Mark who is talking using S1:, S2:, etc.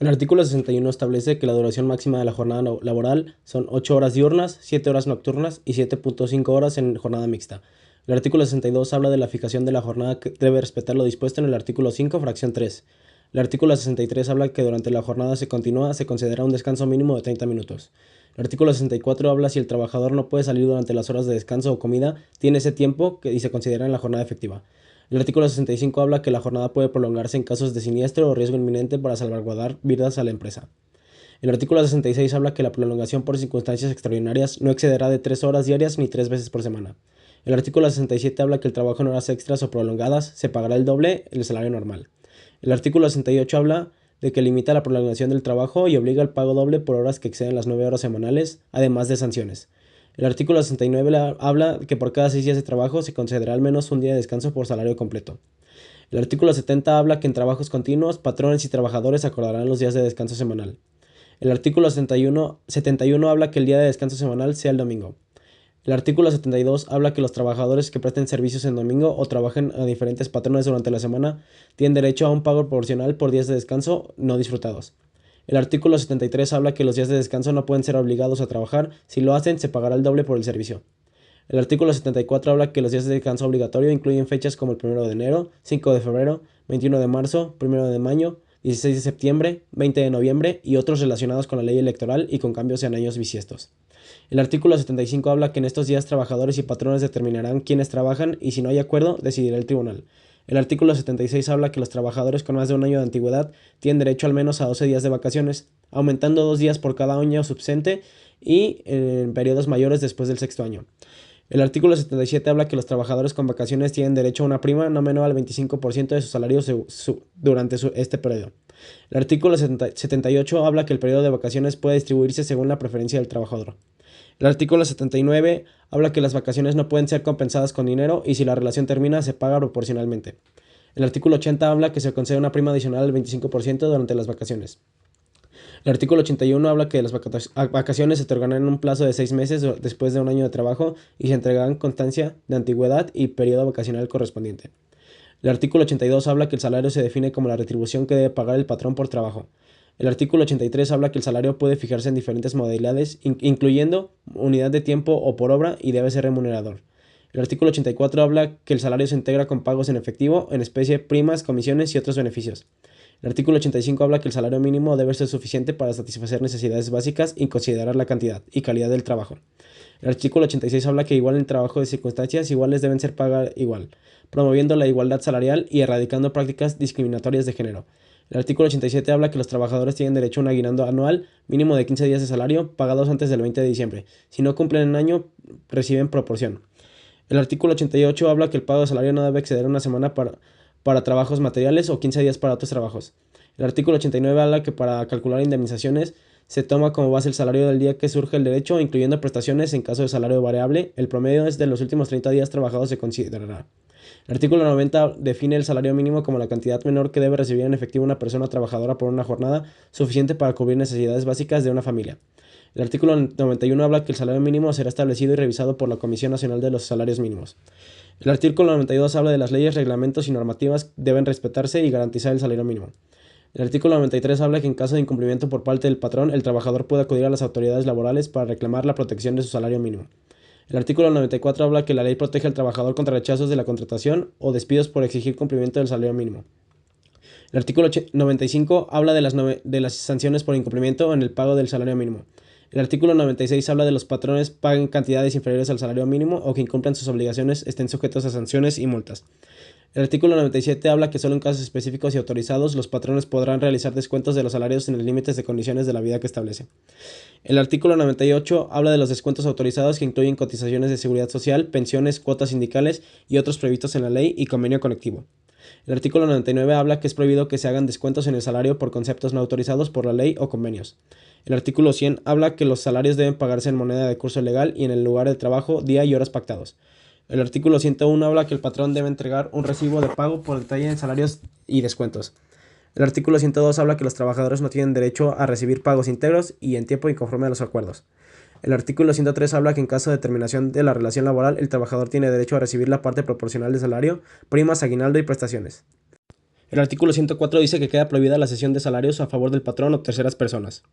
S1: El artículo 61 establece que la duración máxima de la jornada laboral son 8 horas diurnas, 7 horas nocturnas y 7.5 horas en jornada mixta. El artículo 62 habla de la fijación de la jornada que debe respetar lo dispuesto en el artículo 5, fracción 3. El artículo 63 habla que durante la jornada se considera un descanso mínimo de 30 minutos. El artículo 64 habla si el trabajador no puede salir durante las horas de descanso o comida, tiene ese tiempo y se considera en la jornada efectiva. El artículo 65 habla que la jornada puede prolongarse en casos de siniestro o riesgo inminente para salvaguardar vidas a la empresa. El artículo 66 habla que la prolongación por circunstancias extraordinarias no excederá de 3 horas diarias ni 3 veces por semana. El artículo 67 habla que el trabajo en horas extras o prolongadas se pagará el doble del salario normal. El artículo 68 habla de que limita la prolongación del trabajo y obliga al pago doble por horas que exceden las 9 horas semanales, además de sanciones. El artículo 69 habla que por cada 6 días de trabajo se concederá al menos un día de descanso por salario completo. El artículo 70 habla que en trabajos continuos, patrones y trabajadores acordarán los días de descanso semanal. El artículo 71 habla que el día de descanso semanal sea el domingo. El artículo 72 habla que los trabajadores que presten servicios en domingo o trabajen a diferentes patrones durante la semana tienen derecho a un pago proporcional por días de descanso no disfrutados. El artículo 73 habla que los días de descanso no pueden ser obligados a trabajar, si lo hacen se pagará el doble por el servicio. El artículo 74 habla que los días de descanso obligatorio incluyen fechas como el 1 de enero, 5 de febrero, 21 de marzo, 1 de mayo, 16 de septiembre, 20 de noviembre y otros relacionados con la ley electoral y con cambios en años bisiestos. El artículo 75 habla que en estos días trabajadores y patrones determinarán quiénes trabajan y si no hay acuerdo decidirá el tribunal. El artículo 76 habla que los trabajadores con más de un año de antigüedad tienen derecho al menos a 12 días de vacaciones, aumentando 2 días por cada año subsente y en periodos mayores después del sexto año. El artículo 77 habla que los trabajadores con vacaciones tienen derecho a una prima no menor al 25% de su salario durante este periodo. El artículo 78 habla que el periodo de vacaciones puede distribuirse según la preferencia del trabajador. El artículo 79 habla que las vacaciones no pueden ser compensadas con dinero y si la relación termina se paga proporcionalmente. El artículo 80 habla que se concede una prima adicional del 25% durante las vacaciones. El artículo 81 habla que las vacaciones se otorgarán en un plazo de 6 meses después de un año de trabajo y se entregarán constancia de antigüedad y periodo vacacional correspondiente. El artículo 82 habla que el salario se define como la retribución que debe pagar el patrón por trabajo. El artículo 83 habla que el salario puede fijarse en diferentes modalidades, incluyendo unidad de tiempo o por obra, y debe ser remunerador. El artículo 84 habla que el salario se integra con pagos en efectivo, en especie, primas, comisiones y otros beneficios. El artículo 85 habla que el salario mínimo debe ser suficiente para satisfacer necesidades básicas y considerar la cantidad y calidad del trabajo. El artículo 86 habla que igual en trabajo de circunstancias iguales deben ser pagadas igual, promoviendo la igualdad salarial y erradicando prácticas discriminatorias de género. El artículo 87 habla que los trabajadores tienen derecho a un aguinaldo anual mínimo de 15 días de salario pagados antes del 20 de diciembre. Si no cumplen el año, reciben proporción. El artículo 88 habla que el pago de salario no debe exceder una semana para trabajos materiales o 15 días para otros trabajos. El artículo 89 habla que para calcular indemnizaciones se toma como base el salario del día que surge el derecho, incluyendo prestaciones en caso de salario variable. El promedio es de los últimos 30 días trabajados se considerará. El artículo 90 define el salario mínimo como la cantidad menor que debe recibir en efectivo una persona trabajadora por una jornada suficiente para cubrir necesidades básicas de una familia. El artículo 91 habla que el salario mínimo será establecido y revisado por la Comisión Nacional de los Salarios Mínimos. El artículo 92 habla de las leyes, reglamentos y normativas deben respetarse y garantizar el salario mínimo. El artículo 93 habla que en caso de incumplimiento por parte del patrón, el trabajador puede acudir a las autoridades laborales para reclamar la protección de su salario mínimo. El artículo 94 habla que la ley protege al trabajador contra rechazos de la contratación o despidos por exigir cumplimiento del salario mínimo. El artículo 95 habla de las sanciones por incumplimiento en el pago del salario mínimo. El artículo 96 habla de los patrones paguen cantidades inferiores al salario mínimo o que incumplan sus obligaciones estén sujetos a sanciones y multas. El artículo 97 habla que solo en casos específicos y autorizados los patrones podrán realizar descuentos de los salarios en los límites de condiciones de la vida que establece. El artículo 98 habla de los descuentos autorizados que incluyen cotizaciones de seguridad social, pensiones, cuotas sindicales y otros previstos en la ley y convenio colectivo. El artículo 99 habla que es prohibido que se hagan descuentos en el salario por conceptos no autorizados por la ley o convenios. El artículo 100 habla que los salarios deben pagarse en moneda de curso legal y en el lugar de trabajo, día y horas pactados. El artículo 101 habla que el patrón debe entregar un recibo de pago por detalle en salarios y descuentos. El artículo 102 habla que los trabajadores no tienen derecho a recibir pagos íntegros y en tiempo y conforme a los acuerdos. El artículo 103 habla que en caso de terminación de la relación laboral, el trabajador tiene derecho a recibir la parte proporcional de salario, primas, aguinaldo y prestaciones. El artículo 104 dice que queda prohibida la cesión de salarios a favor del patrón o terceras personas.